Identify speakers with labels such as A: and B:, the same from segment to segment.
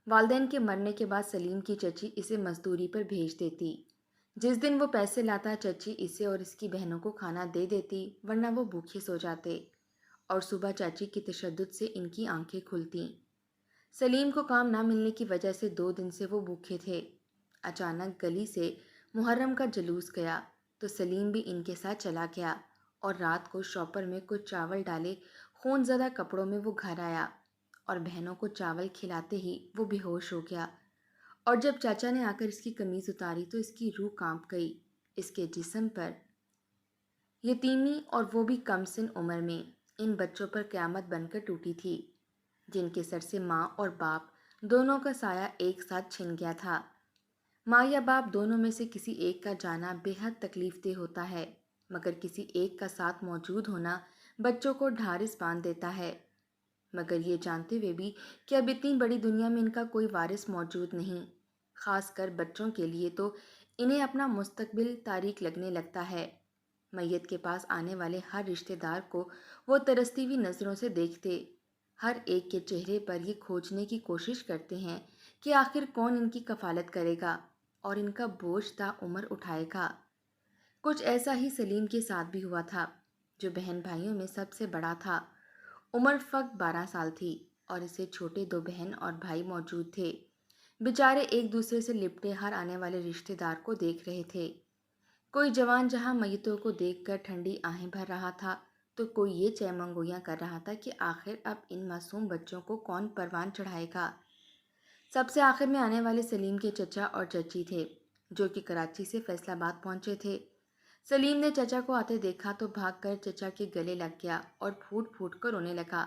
A: والدین کے مرنے کے بعد سلیم کی چچی اسے مزدوری پر بھیج دیتی۔ جس دن وہ پیسے لاتا چچی اسے اور اس کی بہنوں کو کھانا دے دیتی، ورنہ وہ بھوکے سو جاتے، اور صبح چاچی کی تشدد سے ان کی آنکھیں کھلتیں۔ سلیم کو کام نہ ملنے کی وجہ سے 2 دن سے وہ بھوکے تھے۔ اچانک گلی سے محرم کا جلوس گیا تو سلیم بھی ان کے ساتھ چلا گیا، اور رات کو شاپر میں کچھ چاول ڈالے خون زدہ کپڑوں میں وہ گھر آیا، اور بہنوں کو چاول کھلاتے ہی وہ بے ہوش ہو گیا۔ اور جب چاچا نے آ کر اس کی قمیض اتاری تو اس کی روح کانپ گئی۔ اس کے جسم پر یتیمی، اور وہ بھی کم سن عمر میں، ان بچوں پر قیامت بن کر ٹوٹی تھی جن کے سر سے ماں اور باپ دونوں کا سایہ ایک ساتھ چھن گیا تھا۔ ماں یا باپ دونوں میں سے کسی ایک کا جانا بے حد تکلیف دہ ہوتا ہے، مگر کسی ایک کا ساتھ موجود ہونا بچوں کو ڈھارس باندھ دیتا ہے، مگر یہ جانتے ہوئے بھی کہ اب اتنی بڑی دنیا میں ان کا کوئی وارث موجود نہیں۔ خاص کر بچوں کے لیے تو انہیں اپنا مستقبل تاریک لگنے لگتا ہے۔ میت کے پاس آنے والے ہر رشتہ دار کو وہ ترستی ہوئی نظروں سے دیکھتے، ہر ایک کے چہرے پر یہ کھوجنے کی کوشش کرتے ہیں کہ آخر کون ان کی کفالت کرے گا اور ان کا بوجھ تا عمر اٹھائے گا۔ کچھ ایسا ہی سلیم کے ساتھ بھی ہوا تھا، جو بہن بھائیوں میں سب سے بڑا تھا۔ عمر فقط 12 سال تھی اور اسے چھوٹے 2 بہن اور بھائی موجود تھے۔ بیچارے ایک دوسرے سے لپٹے ہر آنے والے رشتہ دار کو دیکھ رہے تھے۔ کوئی جوان جہاں میتوں کو دیکھ کر ٹھنڈی آہیں بھر رہا تھا، تو کوئی یہ چیمنگویاں کر رہا تھا کہ آخر اب ان معصوم بچوں کو کون پروان چڑھائے گا۔ سب سے آخر میں آنے والے سلیم کے چچا اور چچی تھے، جو کہ کراچی سے فیصل آباد پہنچے تھے۔ سلیم نے چچا کو آتے دیکھا تو بھاگ کر چچا کے گلے لگ گیا اور پھوٹ پھوٹ کر رونے لگا۔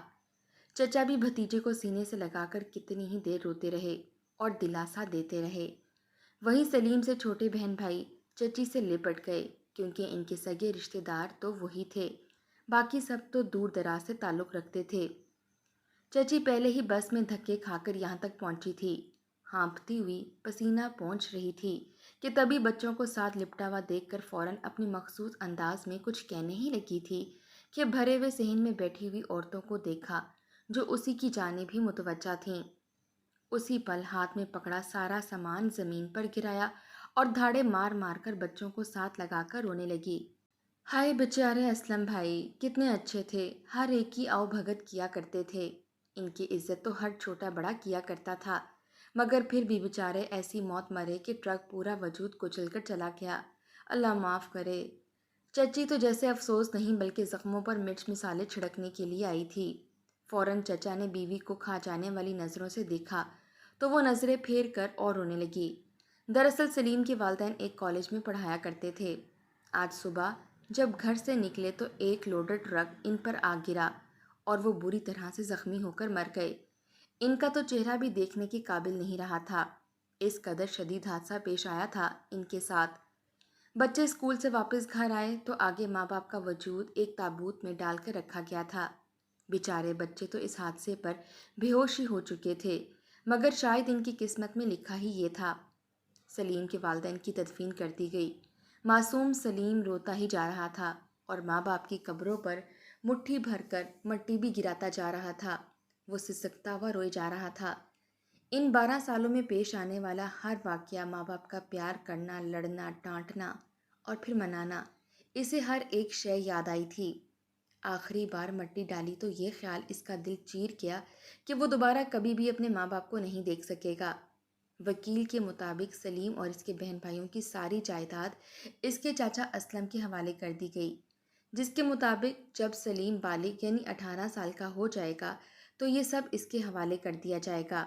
A: چچا بھی بھتیجے کو سینے سے لگا کر کتنی ہی دیر روتے رہے اور دلاسا دیتے رہے۔ وہیں سلیم سے چھوٹے بہن بھائی چچی سے لپٹ گئے، کیونکہ ان کے سگے رشتہ دار تو وہی تھے، باقی سب تو دور دراز سے تعلق رکھتے تھے۔ چچی پہلے ہی بس میں دھکے کھا کر یہاں تک پہنچی تھی، ہانپتی ہوئی پسینہ پہنچ رہی تھی کہ تبھی بچوں کو ساتھ لپٹا ہوا دیکھ کر فوراً اپنی مخصوص انداز میں کچھ کہنے ہی لگی تھی کہ بھرے ہوئے صحن میں بیٹھی ہوئی عورتوں کو دیکھا جو اسی کی جانب ہی متوجہ تھیں۔ اسی پل ہاتھ میں پکڑا سارا سامان زمین پر گرایا اور دھاڑے مار مار کر بچوں کو ساتھ لگا کر رونے لگی۔ ہائے بیچارے اسلم بھائی، کتنے اچھے تھے، ہر ایک کی آؤ بھگت کیا کرتے تھے، ان کی عزت تو ہر چھوٹا بڑا کیا کرتا تھا، مگر پھر بھی بیچارے ایسی موت مرے کہ ٹرک پورا وجود کچل کر چلا گیا۔ اللہ معاف کرے۔ چچی تو جیسے افسوس نہیں بلکہ زخموں پر مرچ مسالے چھڑکنے کے لیے آئی تھی۔ فوراً چچا نے بیوی کو کھا جانے والی نظروں سے دیکھا تو وہ نظریں پھیر کر اور رونے لگی۔ دراصل سلیم کے والدین ایک کالج میں پڑھایا کرتے تھے۔ آج صبح جب گھر سے نکلے تو ایک لوڈر ٹرک ان پر آ گرا اور وہ بری طرح سے زخمی ہو کر مر گئے۔ ان کا تو چہرہ بھی دیکھنے کے قابل نہیں رہا تھا، اس قدر شدید حادثہ پیش آیا تھا ان کے ساتھ۔ بچے اسکول سے واپس گھر آئے تو آگے ماں باپ کا وجود ایک تابوت میں ڈال کر رکھا گیا تھا۔ بیچارے بچے تو اس حادثے پر بے ہوش ہی ہو چکے تھے، مگر شاید ان کی قسمت میں لکھا ہی یہ تھا۔ سلیم کے والدین کی تدفین کر دی گئی۔ معصوم سلیم روتا ہی جا رہا تھا اور ماں باپ کی قبروں پر مٹھی بھر کر مٹی بھی گراتا جا رہا تھا۔ وہ سسکتا ہوا روئے جا رہا تھا۔ ان 12 سالوں میں پیش آنے والا ہر واقعہ، ماں باپ کا پیار کرنا، لڑنا، ڈانٹنا اور پھر منانا، اسے ہر ایک شے یاد آئی تھی۔ آخری بار مٹی ڈالی تو یہ خیال اس کا دل چیر گیا کہ وہ دوبارہ کبھی بھی اپنے ماں باپ کو نہیں دیکھ سکے گا۔ وکیل کے مطابق سلیم اور اس کے بہن بھائیوں کی ساری جائیداد اس کے چاچا اسلم کے حوالے کر دی گئی، جس کے مطابق جب سلیم بالغ یعنی 18 سال کا ہو جائے گا تو یہ سب اس کے حوالے کر دیا جائے گا۔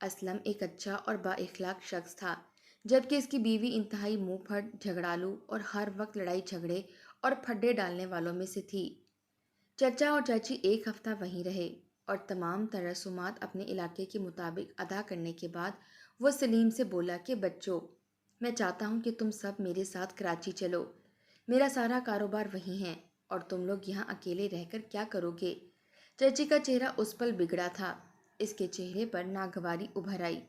A: اسلم ایک اچھا اور با اخلاق شخص تھا، جبکہ اس کی بیوی انتہائی منہ پھٹ، جھگڑالو اور ہر وقت لڑائی جھگڑے اور پھڈے ڈالنے والوں میں سے تھی۔ چچا اور چاچی ایک ہفتہ وہیں رہے اور تمام رسومات اپنے علاقے کے مطابق ادا کرنے کے بعد وہ سلیم سے بولا کہ بچوں، میں چاہتا ہوں کہ تم سب میرے ساتھ کراچی چلو، میرا سارا کاروبار وہیں ہے اور تم لوگ یہاں اکیلے رہ کر کیا کرو گے؟ چچی کا چہرہ اس پل بگڑا تھا، اس کے چہرے پر ناگواری ابھر آئی،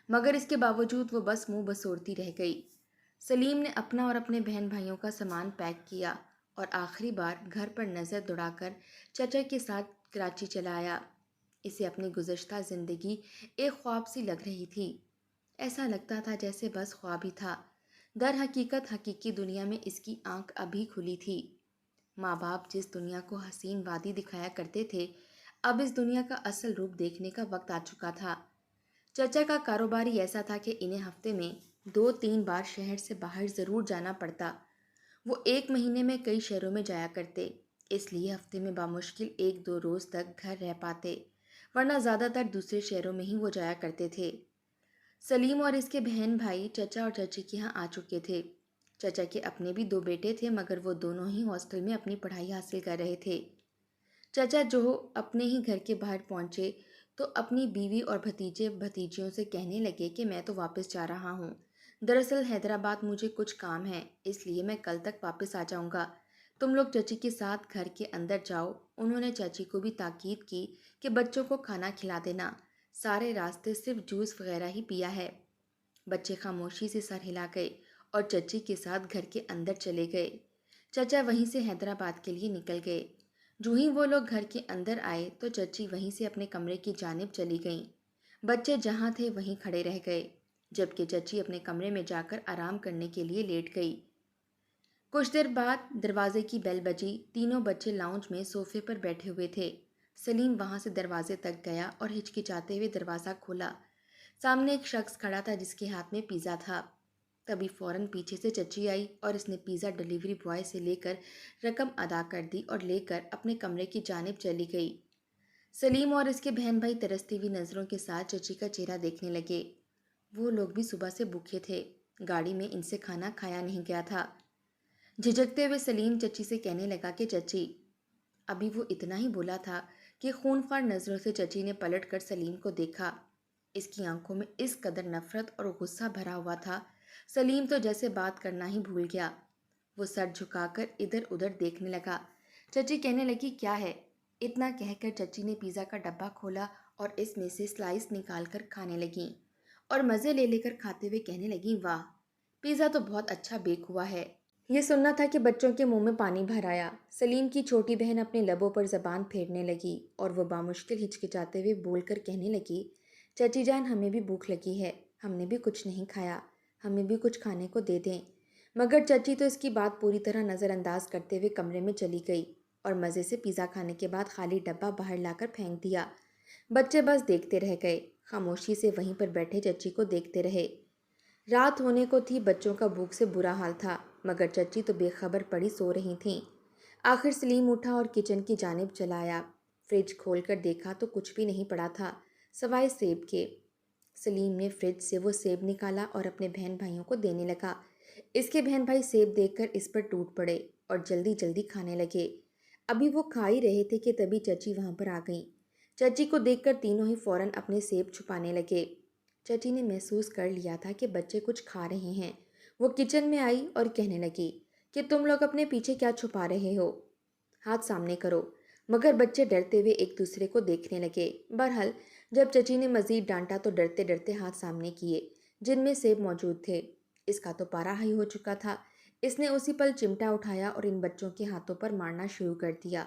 A: مگر اس کے باوجود وہ بس منہ بسورتی رہ گئی۔ سلیم نے اپنا اور اپنے بہن بھائیوں کا سامان پیک کیا اور آخری بار گھر پر نظر دوڑا کر چچا کے ساتھ کراچی چلا آیا۔ اسے اپنی گزشتہ زندگی ایک خواب سی لگ رہی تھی۔ ایسا لگتا تھا جیسے بس خواب ہی تھا۔ در حقیقت حقیقی دنیا میں اس کی آنکھ ابھی کھلی تھی۔ ماں باپ جس دنیا کو حسین وادی دکھایا کرتے تھے، اب اس دنیا کا اصل روپ دیکھنے کا وقت آ چکا تھا۔ چچا کا کاروبار ہی ایسا تھا کہ انہیں ہفتے میں 2-3 بار شہر سے باہر ضرور جانا پڑتا۔ وہ ایک مہینے میں کئی شہروں میں جایا کرتے، اس لیے ہفتے میں بامشکل 1-2 روز تک گھر رہ پاتے، ورنہ زیادہ تر دوسرے شہروں میں ہی وہ جایا کرتے تھے۔ سلیم اور اس کے بہن بھائی چچا اور چچی کے ہاں آ چکے تھے۔ چچا کے اپنے بھی 2 بیٹے تھے، مگر وہ دونوں ہی ہاسٹل میں اپنی پڑھائی حاصل کر رہے تھے۔ چچا جو اپنے ہی گھر کے باہر پہنچے تو اپنی بیوی اور بھتیجے بھتیجیوں سے کہنے لگے کہ میں تو واپس جا رہا ہوں۔ دراصل حیدرآباد مجھے کچھ کام ہے، اس لیے میں کل تک واپس آ جاؤں گا۔ تم لوگ چچی کے ساتھ گھر کے اندر جاؤ۔ انہوں نے چچی کو بھی تاکید کی کہ بچوں کو کھانا کھلا دینا، سارے راستے صرف جوس وغیرہ ہی پیا ہے۔ بچے خاموشی سے سر ہلا گئے اور چچی کے ساتھ گھر کے اندر چلے گئے۔ چچا وہیں سے حیدرآباد کے لیے نکل گئے۔ جو ہی وہ لوگ گھر کے اندر آئے تو چچی وہیں سے اپنے کمرے کی جانب چلی گئیں۔ بچے جہاں تھے وہیں کھڑے رہ گئے، جبکہ چچی اپنے کمرے میں جا کر آرام کرنے کے لیے لیٹ گئی۔ کچھ دیر بعد دروازے کی بیل بجی۔ تینوں بچے لاؤنج میں صوفے پر بیٹھے ہوئے تھے۔ سلیم وہاں سے دروازے تک گیا اور ہچکچاتے ہوئے دروازہ کھولا۔ سامنے ایک شخص کھڑا تھا جس کے ہاتھ میں پیزا تھا۔ تبھی فوراً پیچھے سے چچی آئی اور اس نے پیزا ڈیلیوری بوائے سے لے کر رقم ادا کر دی اور لے کر اپنے کمرے کی جانب چلی گئی۔ سلیم اور اس کے بہن بھائی ترستی ہوئی نظروں کے ساتھ چچی کا چہرہ دیکھنے لگے۔ وہ لوگ بھی صبح سے بھوکے تھے، گاڑی میں ان سے کھانا کھایا نہیں گیا تھا۔ جھجکتے ہوئے سلیم چچی سے کہنے لگا کہ چچی، ابھی وہ اتنا ہی بولا تھا کہ خون خوار نظروں سے چچی نے پلٹ کر سلیم کو دیکھا۔ اس کی آنکھوں میں اس قدر نفرت اور غصہ بھرا ہوا تھا، سلیم تو جیسے بات کرنا ہی بھول گیا۔ وہ سر جھکا کر ادھر ادھر دیکھنے لگا۔ چچی کہنے لگی کیا ہے؟ اتنا کہہ کر چچی نے پیزا کا ڈبہ کھولا اور اس میں سے سلائس نکال کر کھانے لگیں اور مزے لے لے کر کھاتے ہوئے کہنے لگیں واہ، پیزا تو بہت اچھا بیک ہوا ہے۔ یہ سننا تھا کہ بچوں کے منہ میں پانی بھر آیا۔ سلیم کی چھوٹی بہن اپنے لبوں پر زبان پھیرنے لگی اور وہ بامشکل ہچکچاتے ہوئے بول کر کہنے لگی چچی جان، ہمیں بھی بھوک لگی ہے، ہم نے بھی کچھ نہیں کھایا، ہمیں بھی کچھ کھانے کو دے دیں۔ مگر چچی تو اس کی بات پوری طرح نظر انداز کرتے ہوئے کمرے میں چلی گئی اور مزے سے پیزا کھانے کے بعد خالی ڈبہ باہر لا کر پھینک دیا۔ بچے بس دیکھتے رہ گئے، خاموشی سے وہیں پر بیٹھے چچی کو دیکھتے رہے۔ رات ہونے کو تھی، بچوں کا بھوک سے برا حال تھا، مگر چچی تو بے خبر پڑی سو رہی تھیں۔ آخر سلیم اٹھا اور کچن کی جانب چلا آیا۔ فریج کھول کر دیکھا تو کچھ بھی نہیں پڑا تھا سوائے سیب کے۔ سلیم نے فریج سے وہ سیب نکالا اور اپنے بہن بھائیوں کو دینے لگا۔ اس کے بہن بھائی سیب دیکھ کر اس پر ٹوٹ پڑے اور جلدی جلدی کھانے لگے۔ ابھی وہ کھا ہی رہے تھے کہ تبھی چچی وہاں پر آ گئیں۔ چچی کو دیکھ کر تینوں ہی فوراً اپنے سیب چھپانے لگے۔ چچی نے محسوس کر لیا تھا کہ بچے کچھ کھا رہے ہیں۔ وہ کچن میں آئی اور کہنے لگی کہ تم لوگ اپنے پیچھے کیا چھپا رہے ہو، ہاتھ سامنے کرو۔ مگر بچے ڈرتے ہوئے ایک دوسرے کو دیکھنے لگے۔ بہرحال جب چچی نے مزید ڈانٹا تو ڈرتے ڈرتے ہاتھ سامنے کیے جن میں سیب موجود تھے۔ اس کا تو پارا ہائی ہو چکا تھا۔ اس نے اسی پل چمٹا اٹھایا اور ان بچوں کے ہاتھوں پر مارنا شروع کر دیا۔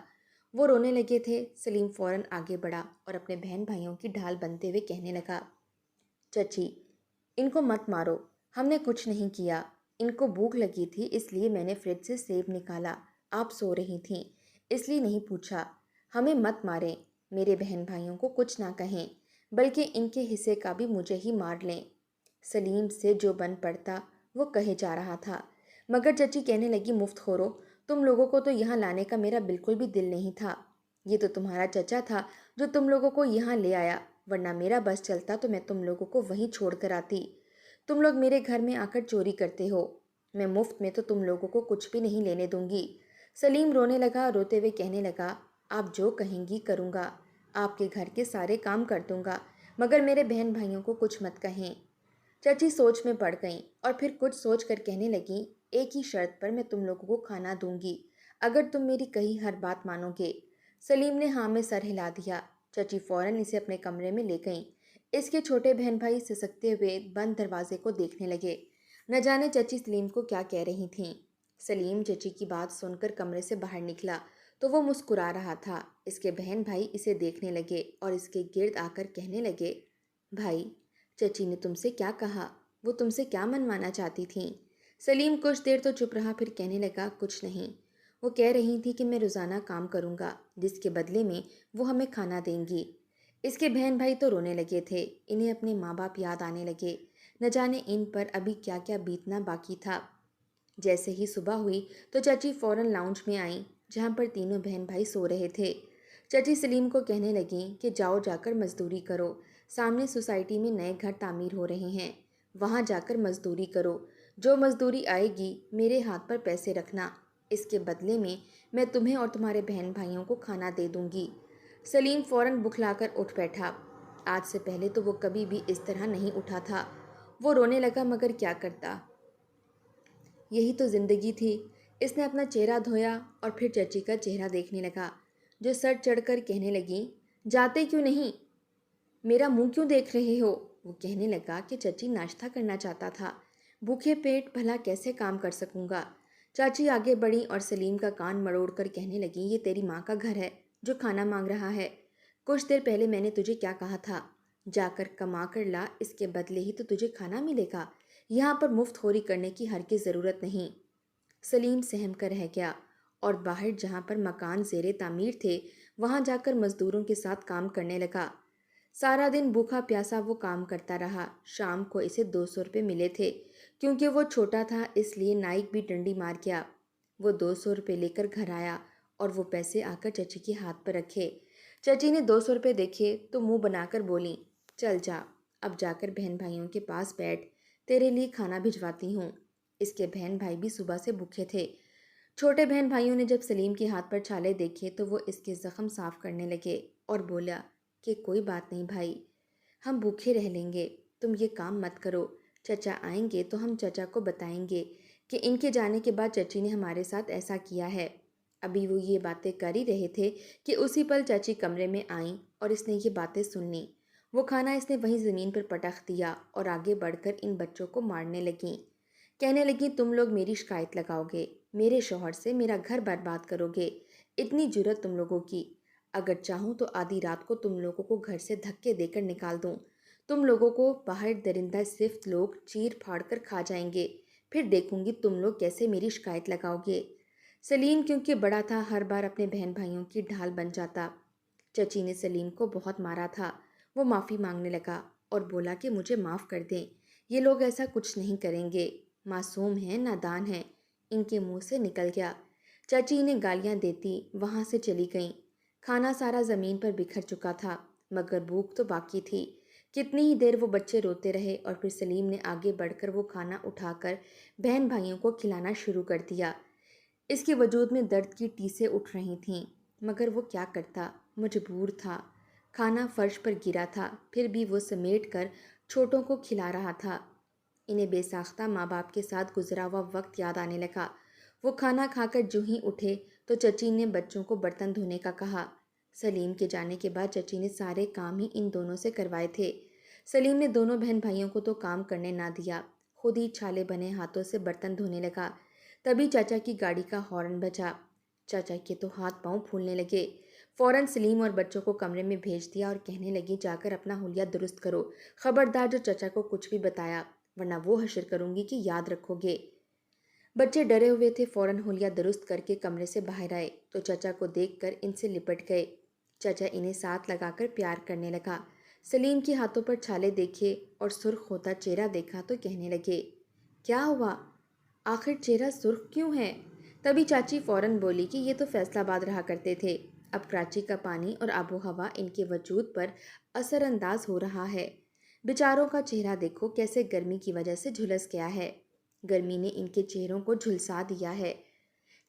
A: وہ رونے لگے تھے۔ سلیم فوراً آگے بڑھا اور اپنے بہن بھائیوں کی ڈھال بنتے ہوئے کہنے لگا چچی، ان کو مت مارو، ہم نے کچھ نہیں کیا، ان کو بھوک لگی تھی اس لیے میں نے فریج سے سیب نکالا، آپ سو رہی تھیں اس لیے نہیں پوچھا، ہمیں مت ماریں، میرے بہن بھائیوں کو کچھ نہ کہیں، بلکہ ان کے حصے کا بھی مجھے ہی مار لیں۔ سلیم سے جو بن پڑتا وہ کہے جا رہا تھا، مگر چچی کہنے لگی مفت خورو، تم لوگوں کو تو یہاں لانے کا میرا بالکل بھی دل نہیں تھا، یہ تو تمہارا چچا تھا جو تم لوگوں کو یہاں لے آیا، ورنہ میرا بس چلتا تو میں تم لوگوں کو وہیں چھوڑ کر آتی۔ تم لوگ میرے گھر میں آ کر چوری کرتے ہو، میں مفت میں تو تم لوگوں کو کچھ بھی نہیں لینے دوں گی۔ سلیم رونے لگا، روتے ہوئے کہنے لگا آپ جو کہیں گی کروں گا، آپ کے گھر کے سارے کام کر دوں گا، مگر میرے بہن بھائیوں کو کچھ مت کہیں۔ چچی سوچ میں پڑ گئیں اور پھر کچھ سوچ کر کہنے لگیں ایک ہی شرط پر میں تم لوگوں کو کھانا دوں گی، اگر تم میری کہی ہر بات مانو گے۔ سلیم نے ہاں میں سر ہلا دیا۔ چچی فوراً اسے اپنے کمرے میں لے گئیں۔ اس کے چھوٹے بہن بھائی سسکتے ہوئے بند دروازے کو دیکھنے لگے، نہ جانے چچی سلیم کو کیا کہہ رہی تھیں۔ سلیم چچی کی بات سن کر کمرے سے باہر نکلا تو وہ مسکرا رہا تھا۔ اس کے بہن بھائی اسے دیکھنے لگے اور اس کے گرد آ کر کہنے لگے، بھائی، چچی نے تم سے کیا کہا؟ وہ تم سے کیا منوانا چاہتی تھیں؟ سلیم کچھ دیر تو چپ رہا، پھر کہنے لگا، کچھ نہیں۔ وہ کہہ رہی تھی کہ میں روزانہ کام کروں گا جس کے بدلے میں وہ ہمیں کھانا دیں گی۔ اس کے بہن بھائی تو رونے لگے تھے، انہیں اپنے ماں باپ یاد آنے لگے، نہ جانے ان پر ابھی کیا کیا بیتنا باقی تھا۔ جیسے ہی صبح ہوئی تو چچی فوراً لاؤنج میں آئیں جہاں پر تینوں بہن بھائی سو رہے تھے۔ چچی سلیم کو کہنے لگیں کہ جاؤ جا کر مزدوری کرو، سامنے سوسائٹی میں نئے گھر تعمیر ہو رہے ہیں، وہاں جا کر مزدوری کرو، جو مزدوری آئے گی میرے ہاتھ پر پیسے رکھنا، اس کے بدلے میں تمہیں اور تمہارے بہن بھائیوں کو کھانا دے دوں گی۔ سلیم فوراً بکھلا کر اٹھ بیٹھا، آج سے پہلے تو وہ کبھی بھی اس طرح نہیں اٹھا تھا۔ وہ رونے لگا، مگر کیا کرتا، یہی تو زندگی تھی۔ اس نے اپنا چہرہ دھویا اور پھر چچی کا چہرہ دیکھنے لگا جو سر چڑھ کر کہنے لگیں، جاتے کیوں نہیں؟ میرا منہ کیوں دیکھ رہے ہو؟ وہ کہنے لگا کہ چچی ناشتہ کرنا چاہتا تھا، بھوکے پیٹ بھلا کیسے کام کر سکوں گا؟ چاچی آگے بڑھی اور سلیم کا کان مروڑ کر کہنے لگیں، یہ تیری ماں کا گھر ہے جو کھانا مانگ رہا ہے۔ کچھ دیر پہلے میں نے تجھے کیا کہا تھا؟ جا کر کما کر لا، اس کے بدلے ہی تو تجھے کھانا ملے گا، یہاں پر مفت خوری کرنے کی ہرگز ضرورت نہیں۔ سلیم سہم کر رہ گیا اور باہر جہاں پر مکان زیر تعمیر تھے وہاں جا کر مزدوروں کے ساتھ کام کرنے لگا۔ سارا دن بھوکا پیاسا وہ کام کرتا رہا۔ شام کو اسے 200 روپے ملے تھے، کیونکہ وہ چھوٹا تھا اس لیے نائک بھی ڈنڈی مار گیا۔ وہ 200 روپے لے کر گھر آیا اور وہ پیسے آ کر چچی کے ہاتھ پر رکھے۔ چچی نے 200 روپے دیکھے تو منہ بنا کر بولیں، چل جا، اب جا کر بہن بھائیوں کے پاس بیٹھ، تیرے لیے کھانا بھجواتی ہوں۔ اس کے بہن بھائی بھی صبح سے بھوکے تھے۔ چھوٹے بہن بھائیوں نے جب سلیم کے ہاتھ پر چھالے دیکھے تو وہ اس کے زخم صاف کرنے لگے اور بولا کہ کوئی بات نہیں بھائی، ہم بھوکے رہ لیں گے، تم یہ کام مت کرو، چچا آئیں گے تو ہم چچا کو بتائیں گے کہ ان کے جانے کے بعد چچی نے ہمارے ساتھ ایسا کیا ہے۔ ابھی وہ یہ باتیں کر ہی رہے تھے کہ اسی پل چچی کمرے میں آئیں اور اس نے یہ باتیں سن لیں۔ وہ کھانا اس نے وہیں زمین پر پٹخ دیا اور آگے بڑھ کر ان بچوں کو مارنے لگیں۔ کہنے لگیں، تم لوگ میری شکایت لگاؤ گے، میرے شوہر سے میرا گھر برباد کرو گے، اتنی جرت تم لوگوں کی، اگر چاہوں تو آدھی رات کو تم لوگوں کو گھر سے دھکے دے کر نکال دوں، تم لوگوں کو باہر درندہ صفت لوگ چیر پھاڑ کر کھا جائیں گے، پھر دیکھوں گی تم لوگ کیسے میری شکایت لگاؤ گے۔ سلیم کیونکہ بڑا تھا ہر بار اپنے بہن بھائیوں کی ڈھال بن جاتا۔ چچی نے سلیم کو بہت مارا تھا۔ وہ معافی مانگنے لگا اور بولا کہ مجھے معاف کر دیں، یہ لوگ ایسا کچھ نہیں کریں گے، معصوم ہیں، نادان ہیں۔ ان کے منہ سے نکل گیا۔ چچی انہیں گالیاں دیتی وہاں سے چلی گئیں۔ کھانا سارا زمین پر بکھر چکا تھا، مگر بھوک تو باقی تھی۔ کتنی ہی دیر وہ بچے روتے رہے اور پھر سلیم نے آگے بڑھ کر وہ کھانا اٹھا کر بہن بھائیوں کو کھلانا شروع کر دیا۔ اس کے وجود میں درد کی ٹیسیں اٹھ رہی تھیں، مگر وہ کیا کرتا، مجبور تھا۔ کھانا فرش پر گرا تھا، پھر بھی وہ سمیٹ کر چھوٹوں کو کھلا رہا تھا۔ انہیں بے ساختہ ماں باپ کے ساتھ گزرا ہوا وقت یاد آنے لگا۔ وہ کھانا کھا کر جو ہی اٹھے تو چچی نے بچوں کو برتن دھونے کا کہا۔ سلیم کے جانے کے بعد چچی نے سارے کام ہی ان دونوں سے کروائے تھے۔ سلیم نے دونوں بہن بھائیوں کو تو کام کرنے نہ دیا، خود ہی چھالے بنے ہاتھوں سے برتن دھونے لگا۔ تبھی چاچا کی گاڑی کا ہارن بجا۔ چاچا کے تو ہاتھ پاؤں پھولنے لگے۔ فوراً سلیم اور بچوں کو کمرے میں بھیج دیا اور کہنے لگی، جا کر اپنا حلیہ درست کرو، خبردار جو چچا کو کچھ بھی بتایا ورنہ وہ حشر کروں گی کہ یاد رکھو گے۔ بچے ڈرے ہوئے تھے، فوراً حلیہ درست کر کے کمرے سے باہر آئے تو چچا کو دیکھ کر ان سے لپٹ گئے۔ چچا انہیں ساتھ لگا کر پیار کرنے لگا۔ سلیم کے ہاتھوں پر چھالے دیکھے اور سرخ ہوتا چہرہ دیکھا تو کہنے لگے، کیا ہوا، آخر چہرہ سرخ کیوں ہے؟ تبھی چاچی فوراً بولی کہ یہ تو فیصل آباد رہا کرتے تھے، اب کراچی کا پانی اور آب و ہوا ان کے وجود پر اثر انداز ہو رہا ہے۔ بیچاروں کا چہرہ دیکھو کیسے گرمی کی وجہ سے جھلس گیا ہے، گرمی نے ان کے چہروں کو جھلسا دیا ہے،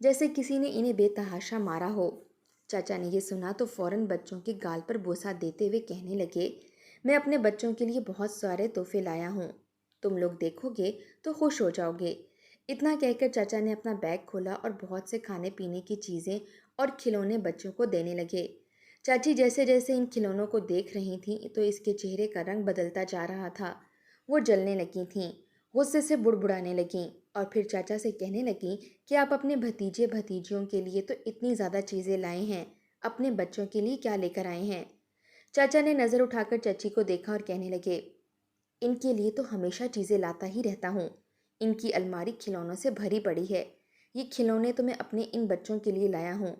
A: جیسے کسی نے انہیں بے تحاشا مارا ہو۔ چاچا نے یہ سنا تو فوراً بچوں کے گال پر بوسہ دیتے ہوئے کہنے لگے، میں اپنے بچوں کے لیے بہت سارے تحفے لایا ہوں، تم لوگ دیکھو گے تو خوش ہو جاؤ گے۔ اتنا کہہ کر چاچا نے اپنا بیگ کھولا اور بہت سے کھانے پینے کی چیزیں اور کھلونے بچوں کو دینے لگے۔ چاچی جیسے جیسے ان کھلونوں کو دیکھ رہی تھیں تو اس کے چہرے کا رنگ بدلتا جا رہا تھا۔ وہ جلنے لگی تھیں، غصے سے بڑبڑانے لگیں۔ اور پھر چاچا سے کہنے لگیں کہ آپ اپنے بھتیجے بھتیجیوں کے لیے تو اتنی زیادہ چیزیں لائے ہیں، اپنے بچوں کے لیے کیا لے کر آئے ہیں؟ چاچا نے نظر اٹھا کر چچی کو دیکھا اور کہنے لگے، ان کے لیے تو ہمیشہ چیزیں لاتا ہی رہتا ہوں، ان کی الماری کھلونوں سے بھری پڑی ہے، یہ کھلونے تو میں اپنے ان بچوں کے لیے لایا ہوں۔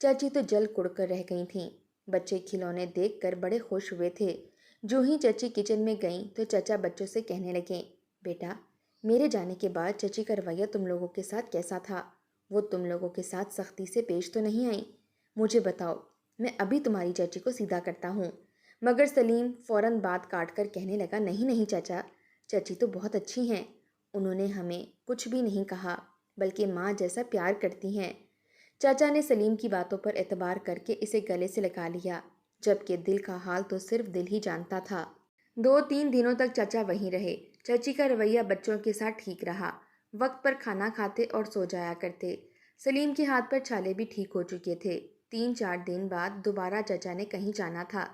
A: چاچی تو جل کڑ کر رہ گئی تھیں، بچے کھلونے دیکھ کر بڑے خوش ہوئے تھے۔ جو ہی چچی کچن میں گئیں تو چچا بچوں سے کہنے لگے، بیٹا، میرے جانے کے بعد چچی کا رویہ تم لوگوں کے ساتھ کیسا تھا؟ وہ تم لوگوں کے ساتھ سختی سے پیش تو نہیں آئی؟ مجھے بتاؤ، میں ابھی تمہاری چچی کو سیدھا کرتا ہوں۔ مگر سلیم فوراً بات کاٹ کر کہنے لگا، نہیں نہیں چاچا، چچی تو بہت اچھی ہیں، انہوں نے ہمیں کچھ بھی نہیں کہا، بلکہ ماں جیسا پیار کرتی ہیں۔ چاچا نے سلیم کی باتوں پر اعتبار کر کے اسے گلے سے لگا لیا، جبکہ دل کا حال تو صرف دل ہی جانتا تھا۔ 2-3 دنوں تک چاچا وہیں رہے۔ چچی کا رویہ بچوں کے ساتھ ٹھیک رہا، وقت پر کھانا کھاتے اور سو جایا کرتے۔ سلیم کے ہاتھ پر چھالے بھی ٹھیک ہو چکے تھے۔ 3-4 دن بعد دوبارہ چچا نے کہیں جانا تھا۔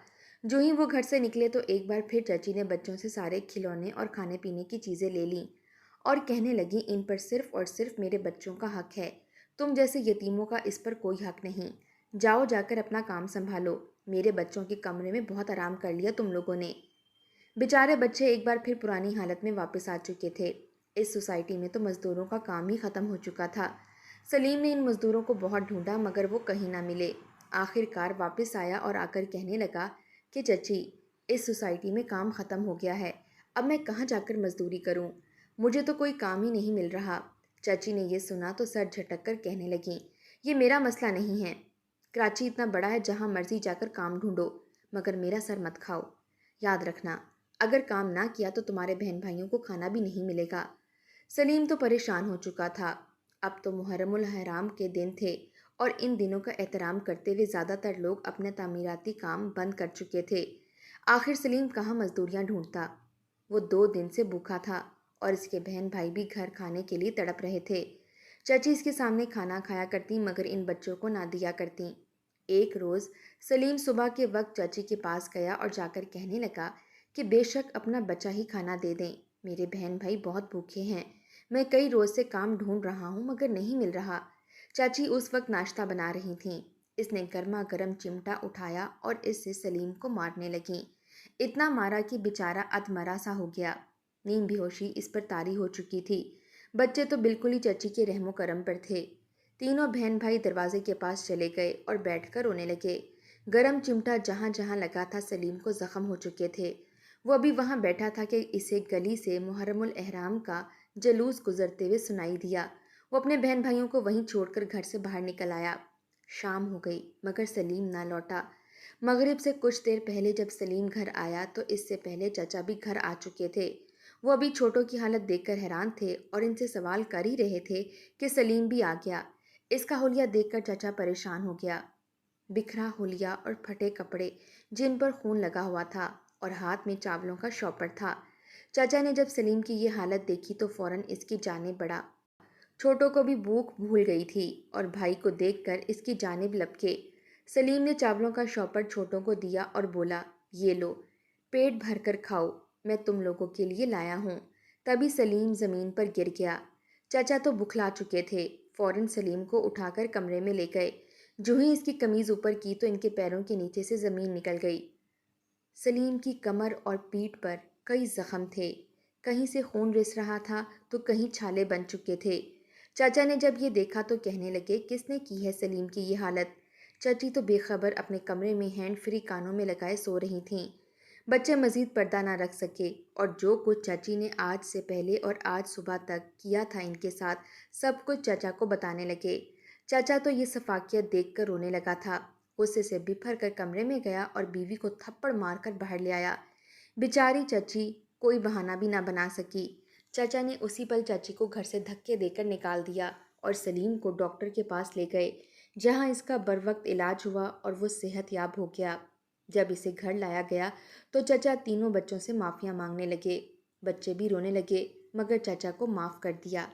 A: جو ہی وہ گھر سے نکلے تو ایک بار پھر چچی نے بچوں سے سارے کھلونے اور کھانے پینے کی چیزیں لے لیں اور کہنے لگی، ان پر صرف اور صرف میرے بچوں کا حق ہے، تم جیسے یتیموں کا اس پر کوئی حق نہیں۔ جاؤ، جا کر اپنا کام سنبھالو، میرے بچوں کے کمرے میں بہت آرام کر لیا تم لوگوں نے۔ بیچارے بچے ایک بار پھر پرانی حالت میں واپس آ چکے تھے۔ اس سوسائٹی میں تو مزدوروں کا کام ہی ختم ہو چکا تھا۔ سلیم نے ان مزدوروں کو بہت ڈھونڈا مگر وہ کہیں نہ ملے۔ آخر کار واپس آیا اور آ کر کہنے لگا کہ چچی، اس سوسائٹی میں کام ختم ہو گیا ہے، اب میں کہاں جا کر مزدوری کروں؟ مجھے تو کوئی کام ہی نہیں مل رہا۔ چچی نے یہ سنا تو سر جھٹک کر کہنے لگیں، یہ میرا مسئلہ نہیں ہے، کراچی اتنا بڑا ہے، جہاں مرضی جا کر کام ڈھونڈو، مگر میرا سر مت کھاؤ۔ یاد رکھنا، اگر کام نہ کیا تو تمہارے بہن بھائیوں کو کھانا بھی نہیں ملے گا۔ سلیم تو پریشان ہو چکا تھا۔ اب تو محرم الحرام کے دن تھے اور ان دنوں کا احترام کرتے ہوئے زیادہ تر لوگ اپنے تعمیراتی کام بند کر چکے تھے۔ آخر سلیم کہاں مزدوریاں ڈھونڈتا؟ وہ 2 دن سے بھوکا تھا اور اس کے بہن بھائی بھی گھر کھانے کے لیے تڑپ رہے تھے۔ چچی اس کے سامنے کھانا کھایا کرتی مگر ان بچوں کو نہ دیا کرتی۔ ایک روز سلیم صبح کے وقت چچی کے پاس گیا اور جا کر کہنے لگا کہ بے شک اپنا بچا ہی کھانا دے دیں، میرے بہن بھائی بہت بھوکے ہیں، میں کئی روز سے کام ڈھونڈ رہا ہوں مگر نہیں مل رہا۔ چاچی اس وقت ناشتہ بنا رہی تھیں۔ اس نے گرما گرم چمٹا اٹھایا اور اس سے سلیم کو مارنے لگیں۔ اتنا مارا کہ بیچارہ ادمرا سا ہو گیا۔ نیم بے ہوشی اس پر طاری ہو چکی تھی۔ بچے تو بالکل ہی چچی کے رحم و کرم پر تھے۔ تینوں بہن بھائی دروازے کے پاس چلے گئے اور بیٹھ کر رونے لگے۔ گرم چمٹا جہاں جہاں لگا تھا سلیم کو زخم ہو چکے تھے۔ وہ ابھی وہاں بیٹھا تھا کہ اسے گلی سے محرم الاحرام کا جلوس گزرتے ہوئے سنائی دیا۔ وہ اپنے بہن بھائیوں کو وہیں چھوڑ کر گھر سے باہر نکل آیا۔ شام ہو گئی مگر سلیم نہ لوٹا۔ مغرب سے کچھ دیر پہلے جب سلیم گھر آیا تو اس سے پہلے چچا بھی گھر آ چکے تھے۔ وہ ابھی چھوٹوں کی حالت دیکھ کر حیران تھے اور ان سے سوال کر ہی رہے تھے کہ سلیم بھی آ گیا۔ اس کا حلیہ دیکھ کر چچا پریشان ہو گیا۔ بکھرا حلیہ اور پھٹے کپڑے جن پر خون لگا ہوا تھا اور ہاتھ میں چاولوں کا شوپر تھا۔ چچا نے جب سلیم کی یہ حالت دیکھی تو فوراً اس کی جانب بڑھا۔ چھوٹوں کو بھی بھوک بھول گئی تھی اور بھائی کو دیکھ کر اس کی جانب لپکے۔ سلیم نے چاولوں کا شوپر چھوٹوں کو دیا اور بولا، یہ لو، پیٹ بھر کر کھاؤ، میں تم لوگوں کے لیے لایا ہوں۔ تبھی سلیم زمین پر گر گیا۔ چچا تو بکھلا چکے تھے، فوراً سلیم کو اٹھا کر کمرے میں لے گئے۔ جو ہی اس کی قمیض اوپر کی تو ان کے پیروں کے نیچے سے زمین نکل گئی۔ سلیم کی کمر اور پیٹھ پر کئی زخم تھے، کہیں سے خون رس رہا تھا تو کہیں چھالے بن چکے تھے۔ چاچا نے جب یہ دیکھا تو کہنے لگے، کس نے کی ہے سلیم کی یہ حالت؟ چچی تو بے خبر اپنے کمرے میں ہینڈ فری کانوں میں لگائے سو رہی تھیں۔ بچے مزید پردہ نہ رکھ سکے اور جو کچھ چچی نے آج سے پہلے اور آج صبح تک کیا تھا ان کے ساتھ سب کچھ چچا کو بتانے لگے۔ چچا تو یہ سفاکیت دیکھ کر رونے لگا تھا۔ غصے سے بپھر کر کمرے میں گیا اور بیوی کو تھپڑ مار کر باہر لے آیا۔ بیچاری چچی کوئی بہانہ بھی نہ بنا سکی۔ چچا نے اسی پل چچی کو گھر سے دھکے دے کر نکال دیا اور سلیم کو ڈاکٹر کے پاس لے گئے، جہاں اس کا بروقت علاج ہوا اور وہ صحت یاب ہو گیا۔ جب اسے گھر لایا گیا تو چچا تینوں بچوں سے معافیاں مانگنے لگے۔ بچے بھی رونے لگے مگر چچا کو معاف کر دیا۔